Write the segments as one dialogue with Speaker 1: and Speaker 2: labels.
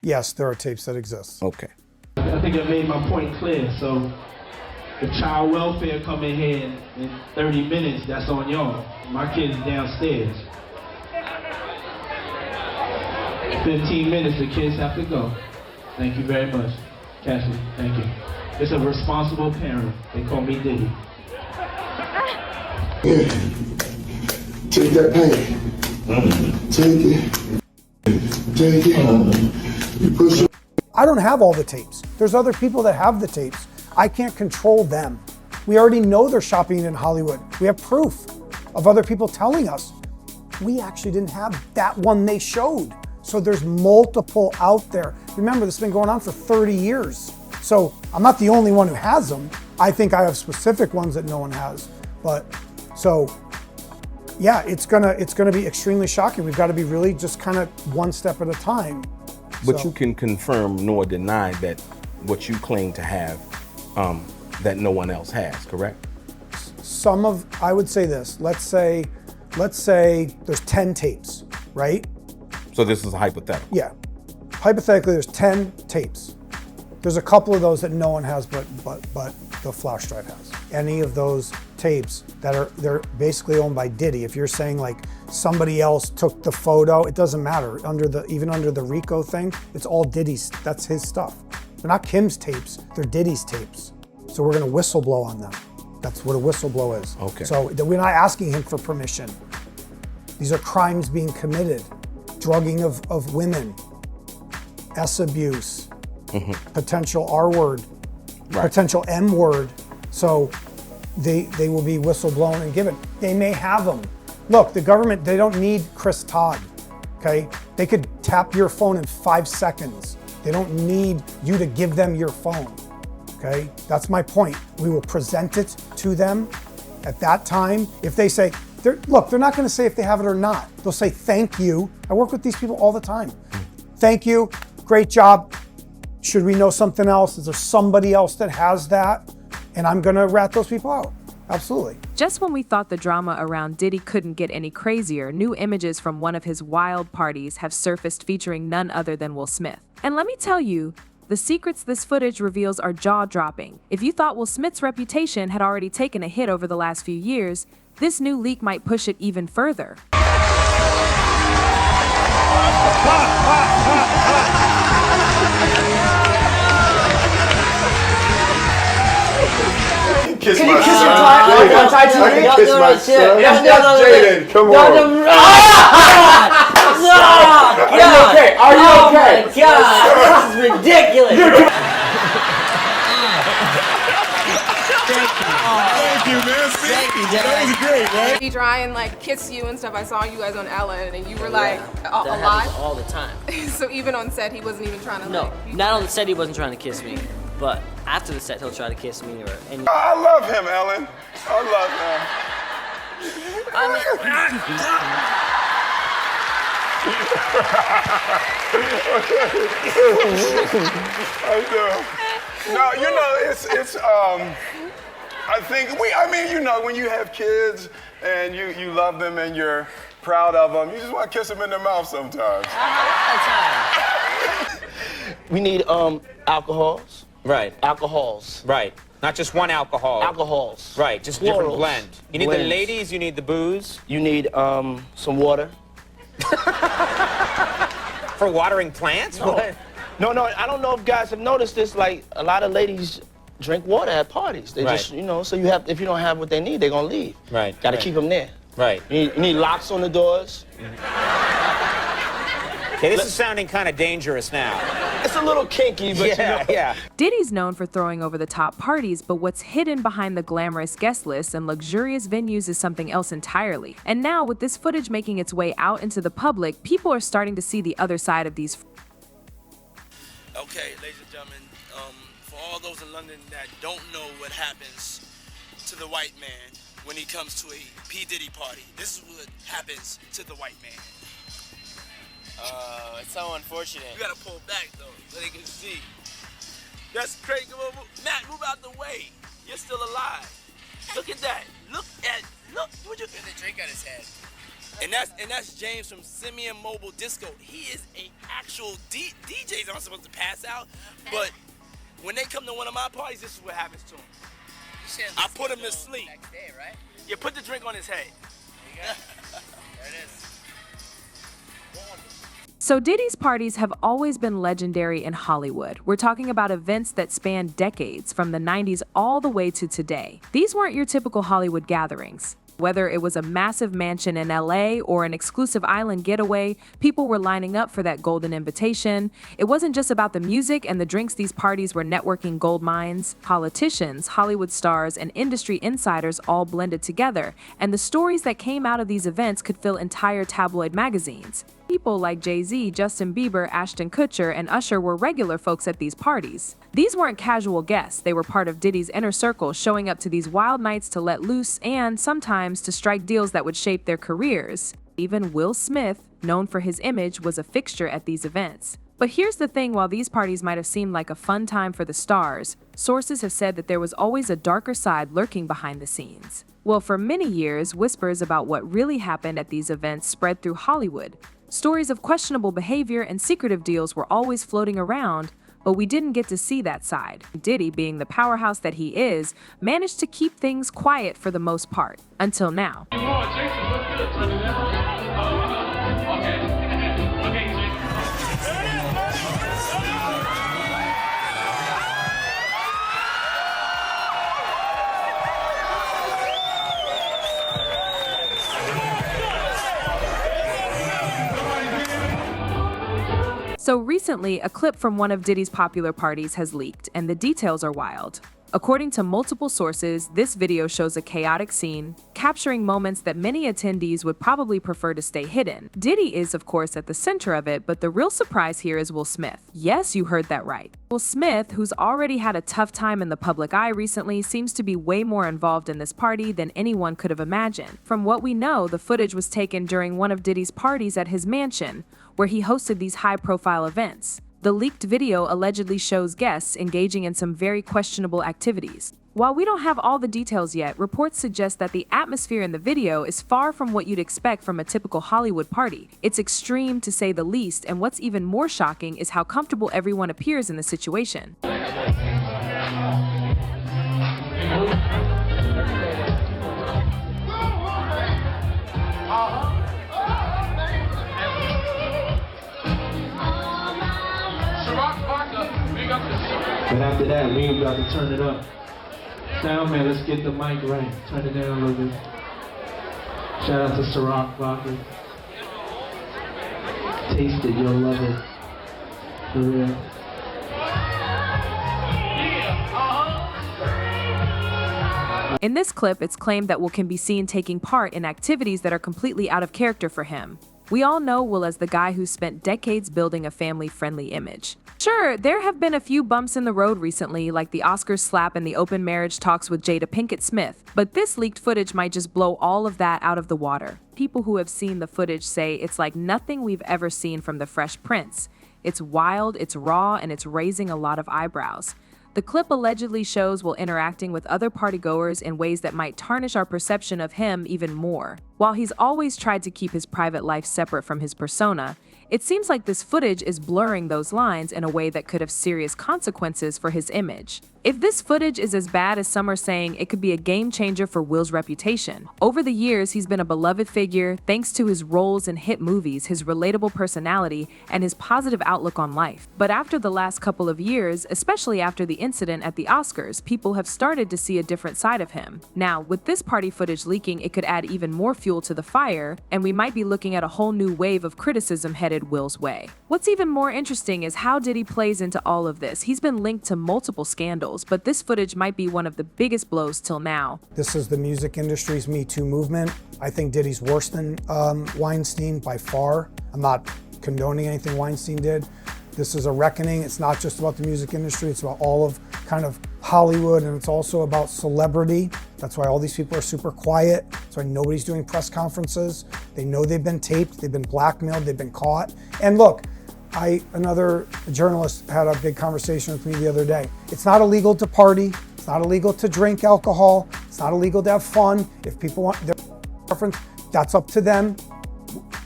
Speaker 1: Yes, there are tapes that exist.
Speaker 2: Okay.
Speaker 3: I think I made my point clear. So if child welfare come in here in 30 minutes, that's on y'all. My kid's downstairs. 15 minutes, the kids have to go. Thank you very much. Cassidy, thank you. It's a responsible parent. They call me Diddy.
Speaker 4: Yeah. Take that pain. Take it. Take it. You push it.
Speaker 1: I don't have all the tapes. There's other people that have the tapes. I can't control them. We already know they're shopping in Hollywood. We have proof of other people telling us. We actually didn't have that one they showed. So there's multiple out there. Remember, this has been going on for 30 years. So I'm not the only one who has them. I think I have specific ones that no one has. But so, yeah, it's gonna be extremely shocking. We've got to be really just kind of one step at a time.
Speaker 2: But you can confirm nor deny that what you claim to have, that no one else has, correct?
Speaker 1: I would say this. Let's say there's 10 tapes, right?
Speaker 2: So this is a hypothetical.
Speaker 1: Yeah. Hypothetically, there's 10 tapes. There's a couple of those that no one has, but the flash drive has. Any of those tapes they're basically owned by Diddy. If you're saying like somebody else took the photo, it doesn't matter. Even under the RICO thing, it's all Diddy's. That's his stuff. They're not Kim's tapes. They're Diddy's tapes. So we're gonna whistleblow on them. That's what a whistleblow is.
Speaker 2: Okay.
Speaker 1: So we're not asking him for permission. These are crimes being committed. Drugging of women, S abuse, potential R word, potential M word. So they will be whistleblown and given. They may have them. Look, the government, they don't need Chris Todd, okay? They could tap your phone in 5 seconds. They don't need you to give them your phone, okay? That's my point. We will present it to them at that time. If they say, they're not gonna say if they have it or not. They'll say, thank you. I work with these people all the time. Thank you, great job. Should we know something else? Is there somebody else that has that? And I'm gonna rat those people out, absolutely.
Speaker 5: Just when we thought the drama around Diddy couldn't get any crazier, new images from one of his wild parties have surfaced featuring none other than Will Smith. And let me tell you, the secrets this footage reveals are jaw-dropping. If you thought Will Smith's reputation had already taken a hit over the last few years, this new leak might push it even further.
Speaker 4: Kiss
Speaker 6: Can
Speaker 4: my
Speaker 6: you kiss
Speaker 4: son.
Speaker 6: your tie to
Speaker 4: I
Speaker 6: me?
Speaker 4: can kiss my son.
Speaker 6: No,
Speaker 4: Jaden, come on.
Speaker 6: Are you okay? Are you okay? Oh my God, this is ridiculous.
Speaker 4: Thank you, man. Thank you, that was great, right?
Speaker 7: He try and like kiss you and stuff. I saw you guys on Ellen, and you were like
Speaker 6: That
Speaker 7: alive.
Speaker 6: happens all the time.
Speaker 7: So even on set, he wasn't even trying to.
Speaker 6: No,
Speaker 7: like,
Speaker 6: not on the set he wasn't trying to kiss me, but after the set he'll try to kiss me or any.
Speaker 4: I love him, Ellen. I love him. I do. No, you know, it's I think when you have kids and you love them and you're proud of them, you just want to kiss them in the mouth sometimes.
Speaker 8: We need alcohols.
Speaker 9: Right.
Speaker 8: Alcohols.
Speaker 9: Right. Not just one alcohol.
Speaker 8: Alcohols.
Speaker 9: Right. Just different
Speaker 8: Plurals.
Speaker 9: blend. You need the
Speaker 8: Blends.
Speaker 9: ladies. You need the booze.
Speaker 8: You need some water.
Speaker 9: For watering plants.
Speaker 8: No.
Speaker 9: What?
Speaker 8: No, I don't know if guys have noticed this. Like a lot of ladies drink water at parties. They
Speaker 9: Right.
Speaker 8: just, so if you don't have what they need, they're gonna leave.
Speaker 9: Right.
Speaker 8: Got to
Speaker 9: right.
Speaker 8: keep them there.
Speaker 9: Right.
Speaker 8: You need locks on the doors.
Speaker 9: Okay, this is sounding kind of dangerous now.
Speaker 8: It's a little kinky, but
Speaker 9: Yeah.
Speaker 5: Diddy's known for throwing over the top parties, but what's hidden behind the glamorous guest lists and luxurious venues is something else entirely. And now, with this footage making its way out into the public, people are starting to see the other side of these.
Speaker 10: Okay, ladies and gentlemen, for all those in London that don't know what happens to the white man when he comes to a P. Diddy party, this is what happens to the white man.
Speaker 11: It's so unfortunate.
Speaker 10: You gotta pull back though, so they can see. That's crazy. Matt, move out the way. You're still alive. Look at that. Look. Would you?
Speaker 11: Get the drink on his head.
Speaker 10: And that's James from Simeon Mobile Disco. He is a actual DJs aren't supposed to pass out, but when they come to one of my parties, this is what happens to them. I put him to sleep.
Speaker 6: Next day, right?
Speaker 10: You put the drink on his head.
Speaker 6: There you go. There it is.
Speaker 5: So Diddy's parties have always been legendary in Hollywood. We're talking about events that span decades, from the 90s all the way to today. These weren't your typical Hollywood gatherings. Whether it was a massive mansion in LA or an exclusive island getaway, people were lining up for that golden invitation. It wasn't just about the music and the drinks. These parties were networking gold mines. Politicians, Hollywood stars, and industry insiders all blended together, and the stories that came out of these events could fill entire tabloid magazines. People like Jay-Z, Justin Bieber, Ashton Kutcher, and Usher were regular folks at these parties. These weren't casual guests. They were part of Diddy's inner circle, showing up to these wild nights to let loose and sometimes to strike deals that would shape their careers. Even Will Smith, known for his image, was a fixture at these events. But here's the thing, while these parties might have seemed like a fun time for the stars, sources have said that there was always a darker side lurking behind the scenes. Well, for many years, whispers about what really happened at these events spread through Hollywood. Stories of questionable behavior and secretive deals were always floating around, but we didn't get to see that side. Diddy, being the powerhouse that he is, managed to keep things quiet for the most part, until now. So recently, a clip from one of Diddy's popular parties has leaked, and the details are wild. According to multiple sources, this video shows a chaotic scene, capturing moments that many attendees would probably prefer to stay hidden. Diddy is, of course, at the center of it, but the real surprise here is Will Smith. Yes, you heard that right. Will Smith, who's already had a tough time in the public eye recently, seems to be way more involved in this party than anyone could have imagined. From what we know, the footage was taken during one of Diddy's parties at his mansion, where he hosted these high-profile events. The leaked video allegedly shows guests engaging in some very questionable activities. While we don't have all the details yet, reports suggest that the atmosphere in the video is far from what you'd expect from a typical Hollywood party. It's extreme, to say the least, and what's even more shocking is how comfortable everyone appears in the situation.
Speaker 3: But after that, we got to turn it up. Sound man, let's get the mic right. Turn it down a little bit. Shout out to Ciroc Vodka. Taste it, you'll love it. For real.
Speaker 5: In this clip, it's claimed that Will can be seen taking part in activities that are completely out of character for him. We all know Will as the guy who spent decades building a family-friendly image. Sure, there have been a few bumps in the road recently, like the Oscars slap and the open marriage talks with Jada Pinkett Smith, but this leaked footage might just blow all of that out of the water. People who have seen the footage say it's like nothing we've ever seen from The Fresh Prince. It's wild, it's raw, and it's raising a lot of eyebrows. The clip allegedly shows Will interacting with other partygoers in ways that might tarnish our perception of him even more. While he's always tried to keep his private life separate from his persona, it seems like this footage is blurring those lines in a way that could have serious consequences for his image. If this footage is as bad as some are saying, it could be a game changer for Will's reputation. Over the years, he's been a beloved figure thanks to his roles in hit movies, his relatable personality, and his positive outlook on life. But after the last couple of years, especially after the incident at the Oscars, people have started to see a different side of him. Now, with this party footage leaking, it could add even more fuel to the fire, and we might be looking at a whole new wave of criticism headed Will's way. What's even more interesting is how Diddy plays into all of this. He's been linked to multiple scandals, but this footage might be one of the biggest blows till now.
Speaker 1: This is the music industry's Me Too movement. I think Diddy's worse than Weinstein by far. I'm not condoning anything Weinstein did. This is a reckoning. It's not just about the music industry, it's about all of kind of Hollywood, and it's also about celebrity. That's why all these people are super quiet. That's why nobody's doing press conferences. They know they've been taped, they've been blackmailed, they've been caught. And look, another journalist had a big conversation with me the other day. It's not illegal to party. It's not illegal to drink alcohol. It's not illegal to have fun. If people want their preference, that's up to them.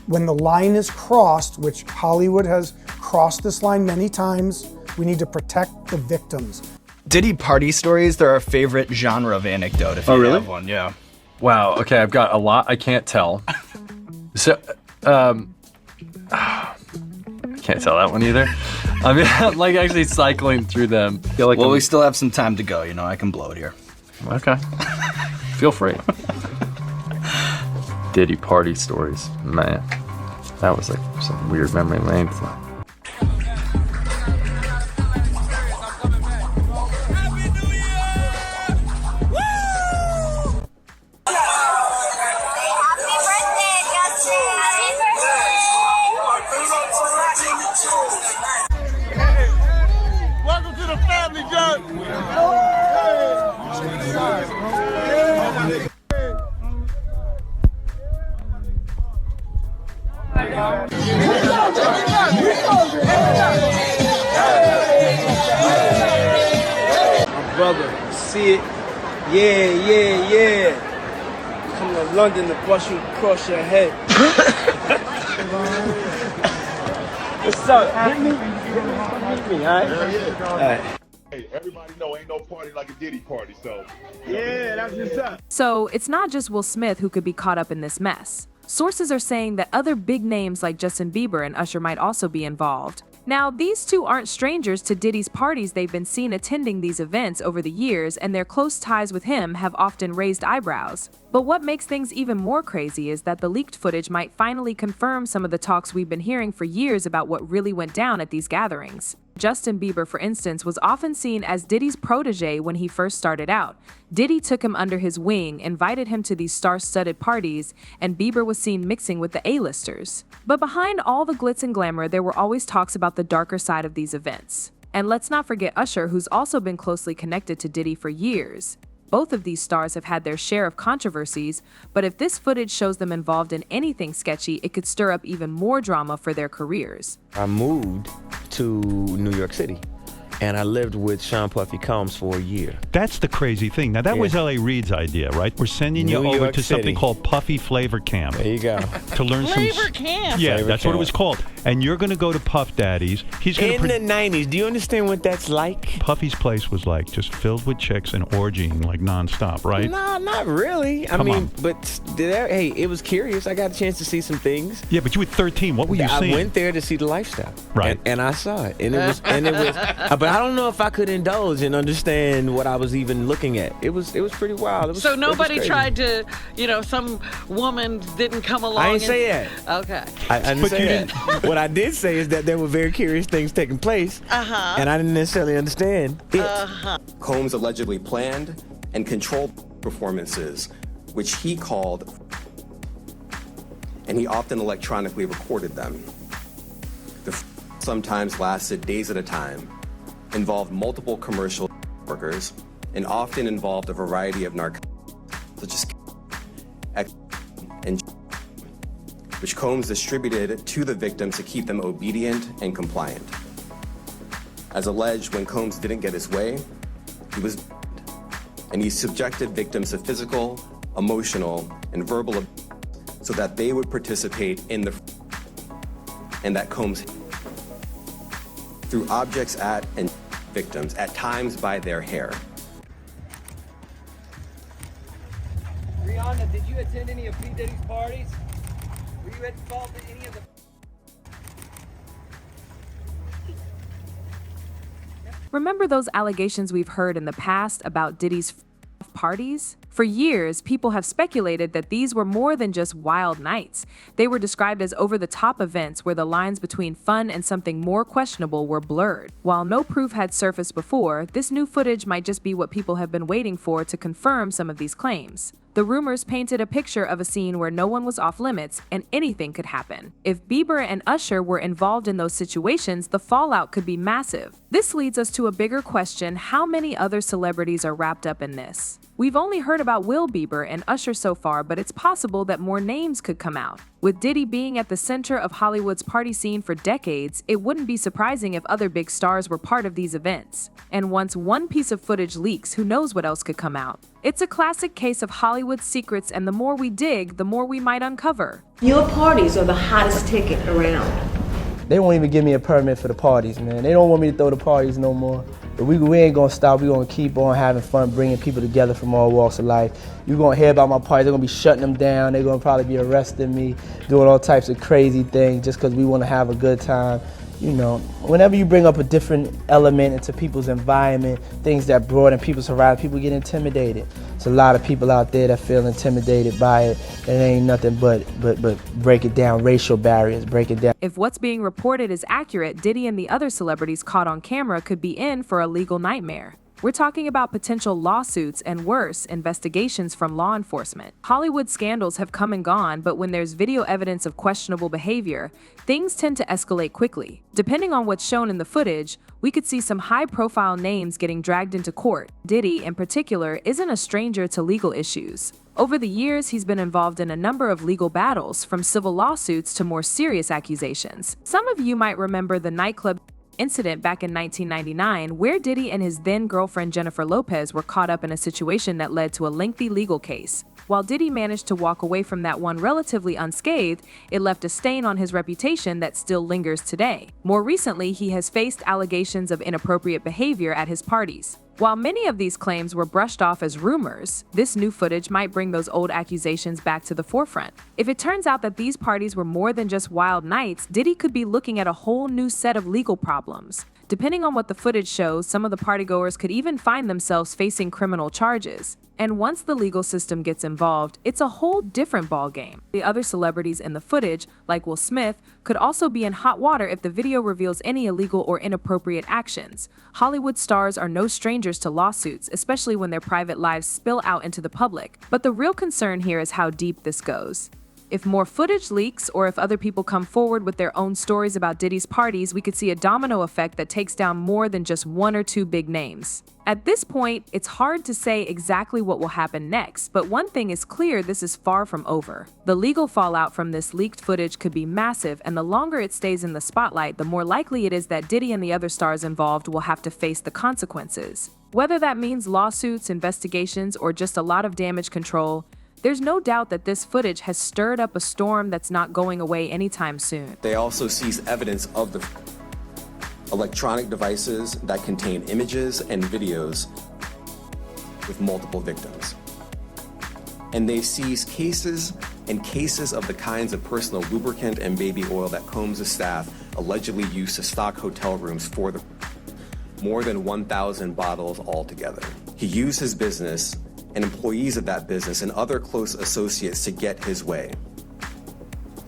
Speaker 1: When the line is crossed, which Hollywood has crossed this line many times, we need to protect the victims.
Speaker 11: Diddy party stories, they're our favorite genre of anecdote, if you
Speaker 12: really?
Speaker 11: have one, yeah.
Speaker 12: Wow, okay, I've got a lot I can't tell. So, I can't tell that one either. I mean, I'm like actually cycling through them. Feel like
Speaker 11: We still have some time to go, you know, I can blow it here.
Speaker 12: Okay. Feel free. Diddy party stories, man. That was like some weird memory lane.
Speaker 13: Welcome to the family, John.
Speaker 8: My brother, see it? Yeah. Come to London to bust you across your head. What's up? Hit me, all right?
Speaker 13: Hey, everybody know ain't no party like a Diddy party, so.
Speaker 8: Yeah, that's what's up.
Speaker 5: So it's not just Will Smith who could be caught up in this mess. Sources are saying that other big names like Justin Bieber and Usher might also be involved. Now, these two aren't strangers to Diddy's parties. They've been seen attending these events over the years, and their close ties with him have often raised eyebrows. But what makes things even more crazy is that the leaked footage might finally confirm some of the talks we've been hearing for years about what really went down at these gatherings. Justin Bieber, for instance, was often seen as Diddy's protege when he first started out. Diddy took him under his wing, invited him to these star-studded parties, and Bieber was seen mixing with the A-listers. But behind all the glitz and glamour, there were always talks about the darker side of these events. And let's not forget Usher, who's also been closely connected to Diddy for years. Both of these stars have had their share of controversies, but if this footage shows them involved in anything sketchy, it could stir up even more drama for their careers.
Speaker 8: I moved to New York City, and I lived with Sean Puffy Combs for a year.
Speaker 14: That's the crazy thing. Now, that was L.A. Reid's idea, right? We're sending you
Speaker 8: New
Speaker 14: over
Speaker 8: York
Speaker 14: to something
Speaker 8: City.
Speaker 14: called Puffy Flavor Camp.
Speaker 8: There you go.
Speaker 14: To learn
Speaker 15: Flavor Camp?
Speaker 14: Yeah,
Speaker 8: Flavor
Speaker 14: that's what it
Speaker 8: Camp.
Speaker 14: was called. And you're going to go to Puff Daddy's. He's going
Speaker 8: In
Speaker 14: to
Speaker 8: the 90s, do you understand what that's like?
Speaker 14: Puffy's place was like just filled with chicks and orgying like nonstop, right?
Speaker 8: No, not really. I
Speaker 14: Come
Speaker 8: mean,
Speaker 14: on.
Speaker 8: but hey, it was curious. I got a chance to see some things.
Speaker 14: Yeah, but you were 13. What were you
Speaker 8: I
Speaker 14: seeing?
Speaker 8: went there to see the lifestyle,
Speaker 14: Right.
Speaker 8: And I saw it, and it was, but I don't know if I could indulge and understand what I was even looking at. It was pretty wild. It was,
Speaker 15: So
Speaker 8: it was
Speaker 15: nobody
Speaker 8: crazy.
Speaker 15: tried to, some woman didn't come along.
Speaker 8: I didn't say that.
Speaker 15: Okay.
Speaker 8: I didn't say that. What I did say is that there were very curious things taking place, and I didn't necessarily understand it.
Speaker 16: Combs allegedly planned and controlled performances, which he called, and he often electronically recorded them. The sometimes lasted days at a time, involved multiple commercial workers, and often involved a variety of narcotics, such as and which Combs distributed to the victims to keep them obedient and compliant. As alleged, when Combs didn't get his way, he was and he subjected victims to physical, emotional, and verbal abuse so that they would participate in the and that Combs threw objects at and victims, at times by their hair.
Speaker 17: Rihanna, did you attend any of P. Diddy's parties? Were you involved in any of the...
Speaker 5: Remember those allegations we've heard in the past about Diddy's parties? For years, people have speculated that these were more than just wild nights. They were described as over-the-top events where the lines between fun and something more questionable were blurred. While no proof had surfaced before, this new footage might just be what people have been waiting for to confirm some of these claims. The rumors painted a picture of a scene where no one was off limits and anything could happen. If Bieber and Usher were involved in those situations, the fallout could be massive. This leads us to a bigger question: how many other celebrities are wrapped up in this? We've only heard about Will Bieber and Usher so far, but it's possible that more names could come out. With Diddy being at the center of Hollywood's party scene for decades, it wouldn't be surprising if other big stars were part of these events. And once one piece of footage leaks, who knows what else could come out. It's a classic case of Hollywood's secrets, and the more we dig, the more we might uncover.
Speaker 18: Your parties are the hottest ticket around.
Speaker 19: They won't even give me a permit for the parties, man. They don't want me to throw the parties no more. But we ain't gonna stop. We gonna keep on having fun, bringing people together from all walks of life. You're gonna hear about my parties. They're gonna be shutting them down. They're gonna probably be arresting me, doing all types of crazy things just because we wanna have a good time. You know, whenever you bring up a different element into people's environment, things that broaden people's horizon, people get intimidated. There's a lot of people out there that feel intimidated by it. It ain't nothing but break it down, racial barriers, break it down.
Speaker 5: If what's being reported is accurate, Diddy and the other celebrities caught on camera could be in for a legal nightmare. We're talking about potential lawsuits and worse, investigations from law enforcement. Hollywood scandals have come and gone, but when there's video evidence of questionable behavior, things tend to escalate quickly. Depending on what's shown in the footage, we could see some high-profile names getting dragged into court. Diddy, in particular, isn't a stranger to legal issues. Over the years, he's been involved in a number of legal battles, from civil lawsuits to more serious accusations. Some of you might remember the nightclub incident back in 1999, where Diddy and his then-girlfriend Jennifer Lopez were caught up in a situation that led to a lengthy legal case. While Diddy managed to walk away from that one relatively unscathed, it left a stain on his reputation that still lingers today. More recently, he has faced allegations of inappropriate behavior at his parties. While many of these claims were brushed off as rumors, this new footage might bring those old accusations back to the forefront. If it turns out that these parties were more than just wild nights, Diddy could be looking at a whole new set of legal problems. Depending on what the footage shows, some of the partygoers could even find themselves facing criminal charges. And once the legal system gets involved, it's a whole different ballgame. The other celebrities in the footage, like Will Smith, could also be in hot water if the video reveals any illegal or inappropriate actions. Hollywood stars are no strangers to lawsuits, especially when their private lives spill out into the public. But the real concern here is how deep this goes. If more footage leaks, or if other people come forward with their own stories about Diddy's parties, we could see a domino effect that takes down more than just one or two big names. At this point, it's hard to say exactly what will happen next, but one thing is clear: this is far from over. The legal fallout from this leaked footage could be massive, and the longer it stays in the spotlight, the more likely it is that Diddy and the other stars involved will have to face the consequences. Whether that means lawsuits, investigations, or just a lot of damage control, there's no doubt that this footage has stirred up a storm that's not going away anytime soon.
Speaker 16: They also seized evidence of the electronic devices that contain images and videos with multiple victims. And they seized cases and cases of the kinds of personal lubricant and baby oil that Combs' staff allegedly used to stock hotel rooms for the more than 1,000 bottles altogether. He used his business and employees of that business and other close associates to get his way.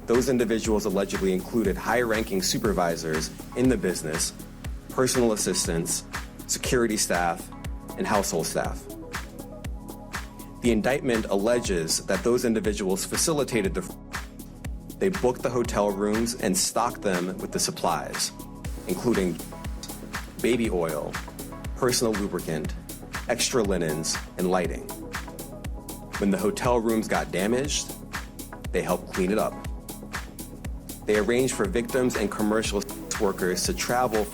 Speaker 16: Those individuals allegedly included high-ranking supervisors in the business, personal assistants, security staff, and household staff. The indictment alleges that those individuals facilitated they booked the hotel rooms and stocked them with the supplies, including baby oil, personal lubricant, extra linens, and lighting. When the hotel rooms got damaged, they helped clean it up. They arranged for victims and commercial workers to travel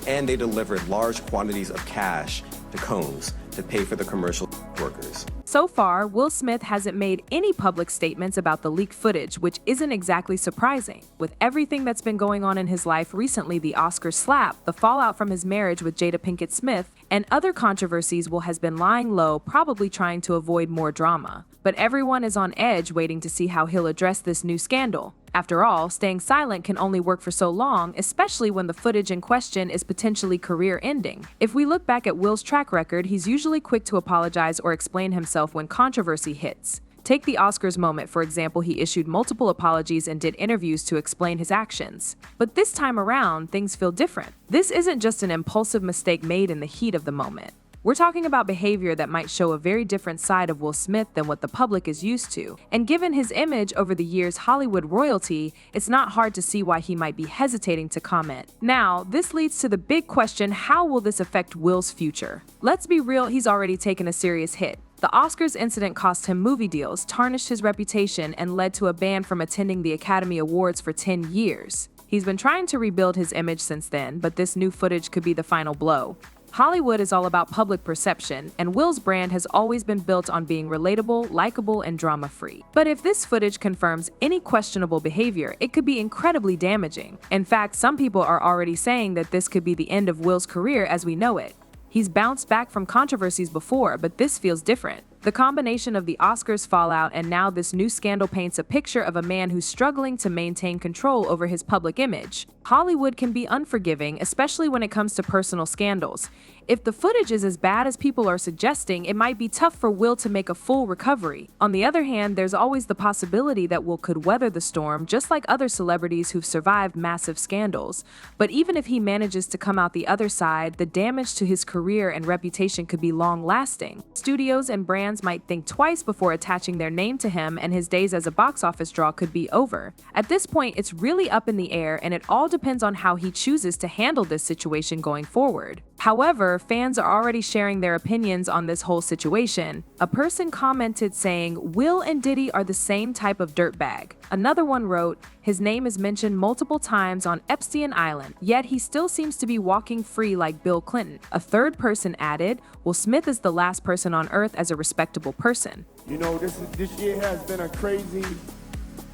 Speaker 16: and they delivered large quantities of cash to Combs to pay for the commercial workers.
Speaker 5: So far, Will Smith hasn't made any public statements about the leaked footage, which isn't exactly surprising. With everything that's been going on in his life recently, the Oscar slap, the fallout from his marriage with Jada Pinkett Smith, and other controversies, Will has been lying low, probably trying to avoid more drama. But everyone is on edge waiting to see how he'll address this new scandal. After all, staying silent can only work for so long, especially when the footage in question is potentially career-ending. If we look back at Will's track record, he's usually quick to apologize or explain himself when controversy hits. Take the Oscars moment, for example. He issued multiple apologies and did interviews to explain his actions. But this time around, things feel different. This isn't just an impulsive mistake made in the heat of the moment. We're talking about behavior that might show a very different side of Will Smith than what the public is used to. And given his image over the years Hollywood royalty, it's not hard to see why he might be hesitating to comment. Now, this leads to the big question: how will this affect Will's future? Let's be real, he's already taken a serious hit. The Oscars incident cost him movie deals, tarnished his reputation, and led to a ban from attending the Academy Awards for 10 years. He's been trying to rebuild his image since then, but this new footage could be the final blow. Hollywood is all about public perception, and Will's brand has always been built on being relatable, likable, and drama-free. But if this footage confirms any questionable behavior, it could be incredibly damaging. In fact, some people are already saying that this could be the end of Will's career as we know it. He's bounced back from controversies before, but this feels different. The combination of the Oscars fallout and now this new scandal paints a picture of a man who's struggling to maintain control over his public image. Hollywood can be unforgiving, especially when it comes to personal scandals. If the footage is as bad as people are suggesting, it might be tough for Will to make a full recovery. On the other hand, there's always the possibility that Will could weather the storm, just like other celebrities who've survived massive scandals. But even if he manages to come out the other side, the damage to his career and reputation could be long-lasting. Studios and brands might think twice before attaching their name to him, and his days as a box office draw could be over. At this point, it's really up in the air, and it all depends on how he chooses to handle this situation going forward. However, fans are already sharing their opinions on this whole situation. A person commented saying, "Will and Diddy are the same type of dirtbag." Another one wrote, "His name is mentioned multiple times on Epstein Island, yet he still seems to be walking free like Bill Clinton." A third person added, "Will Smith is the last person on earth as a respectable person."
Speaker 20: You know, this year has been a crazy,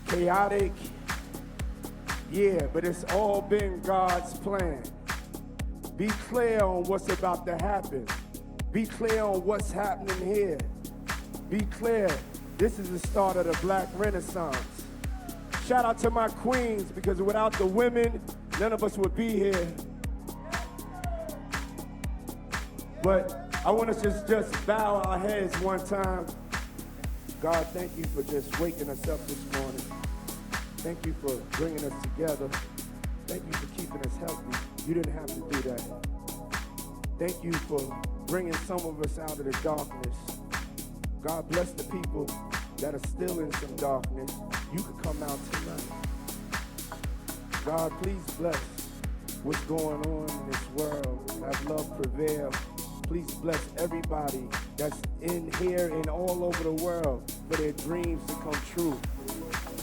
Speaker 20: chaotic year, but it's all been God's plan. Be clear on what's about to happen. Be clear on what's happening here. Be clear. This is the start of the Black Renaissance. Shout out to my queens, because without the women, none of us would be here. But I want us to just bow our heads one time. God, thank you for just waking us up this morning. Thank you for bringing us together. Thank you for keeping us healthy. You didn't have to do that. Thank you for bringing some of us out of the darkness. God bless the people that are still in some darkness. You could come out tonight. God, please bless what's going on in this world. Have love prevail. Please bless everybody that's in here and all over the world for their dreams to come true.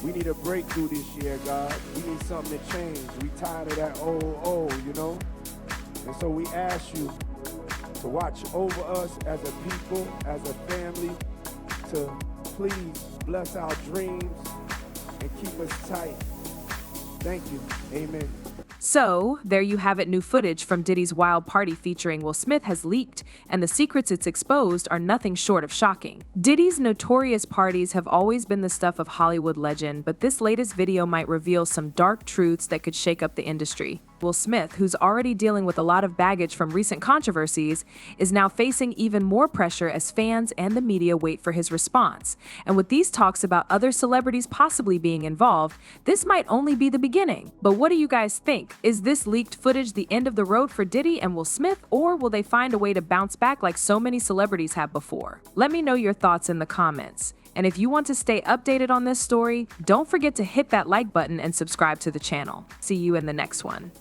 Speaker 20: We need a breakthrough this year, God. We need something to change. We tired of that old, you know? And so we ask you to watch over us as a people, as a family, to please bless our dreams and keep us tight. Thank you. Amen.
Speaker 5: So, there you have it, new footage from Diddy's wild party featuring Will Smith has leaked, and the secrets it's exposed are nothing short of shocking. Diddy's notorious parties have always been the stuff of Hollywood legend, but this latest video might reveal some dark truths that could shake up the industry. Will Smith, who's already dealing with a lot of baggage from recent controversies, is now facing even more pressure as fans and the media wait for his response. And with these talks about other celebrities possibly being involved, this might only be the beginning. But what do you guys think? Is this leaked footage the end of the road for Diddy and Will Smith, or will they find a way to bounce back like so many celebrities have before? Let me know your thoughts in the comments. And if you want to stay updated on this story, don't forget to hit that like button and subscribe to the channel. See you in the next one.